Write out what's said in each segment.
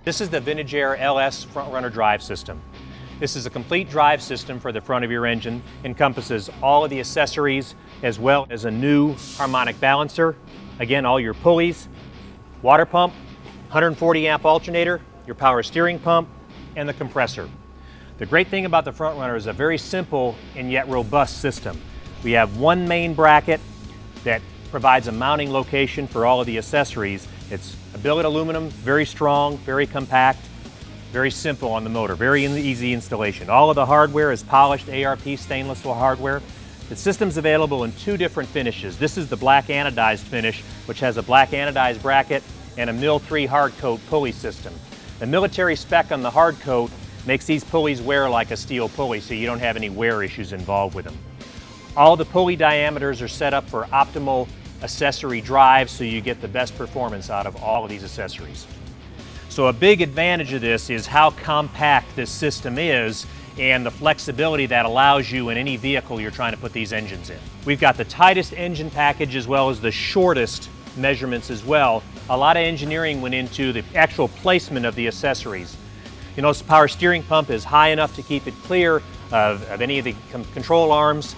This is the Vintage Air LS Frontrunner drive system. This is a complete drive system for the front of your engine, encompasses all of the accessories as well as a new harmonic balancer, again all your pulleys, water pump, 140 amp alternator, your power steering pump, and the compressor. The great thing about the Frontrunner is a very simple and yet robust system. We have one main bracket that provides a mounting location for all of the accessories. It's a billet aluminum, very strong, very compact, very simple on the motor, very easy installation. All of the hardware is polished ARP stainless steel hardware. The system's available in two different finishes. This is the black anodized finish, which has a black anodized bracket and a Mil 3 hard coat pulley system. The military spec on the hard coat makes these pulleys wear like a steel pulley, so you don't have any wear issues involved with them. All the pulley diameters are set up for optimal accessory drive, so you get the best performance out of all of these accessories. So a big advantage of this is how compact this system is and the flexibility that allows you in any vehicle you're trying to put these engines in. We've got the tightest engine package as well as the shortest measurements as well. A lot of engineering went into the actual placement of the accessories. You notice the power steering pump is high enough to keep it clear of any of the control arms.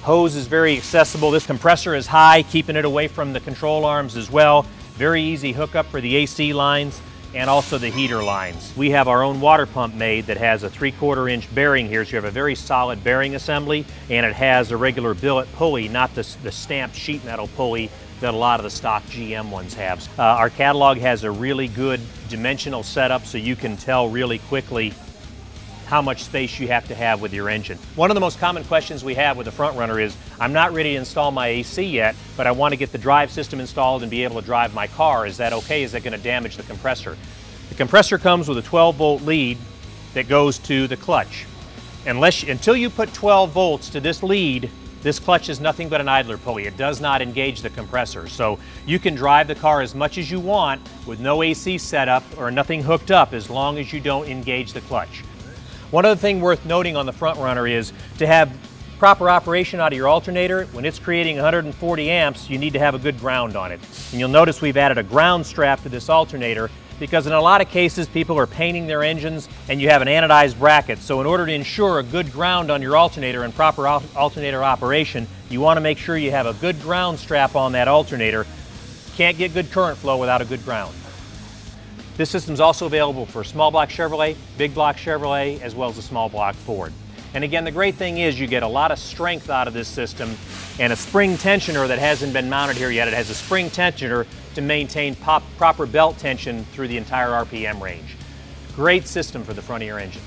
Hose is very accessible. This compressor is high, keeping it away from the control arms as well. Very easy hookup for the AC lines and also the heater lines. We have our own water pump made that has a 3/4 inch bearing here, so you have a very solid bearing assembly, and it has a regular billet pulley, not the stamped sheet metal pulley that a lot of the stock GM ones have. Our catalog has a really good dimensional setup, so you can tell really quickly how much space you have to have with your engine. One of the most common questions we have with the Frontrunner is, I'm not ready to install my AC yet, but I want to get the drive system installed and be able to drive my car. Is that okay? Is that going to damage the compressor? The compressor comes with a 12-volt lead that goes to the clutch. Until you put 12 volts to this lead, this clutch is nothing but an idler pulley. It does not engage the compressor. So you can drive the car as much as you want with no AC setup or nothing hooked up as long as you don't engage the clutch. One other thing worth noting on the Frontrunner is to have proper operation out of your alternator, when it's creating 140 amps, you need to have a good ground on it. And you'll notice we've added a ground strap to this alternator because in a lot of cases people are painting their engines and you have an anodized bracket. So in order to ensure a good ground on your alternator and proper alternator operation, you want to make sure you have a good ground strap on that alternator. Can't get good current flow without a good ground. This system is also available for small block Chevrolet, big block Chevrolet, as well as a small block Ford. And again, the great thing is you get a lot of strength out of this system and a spring tensioner that hasn't been mounted here yet. It has a spring tensioner to maintain proper belt tension through the entire RPM range. Great system for the front of your engine.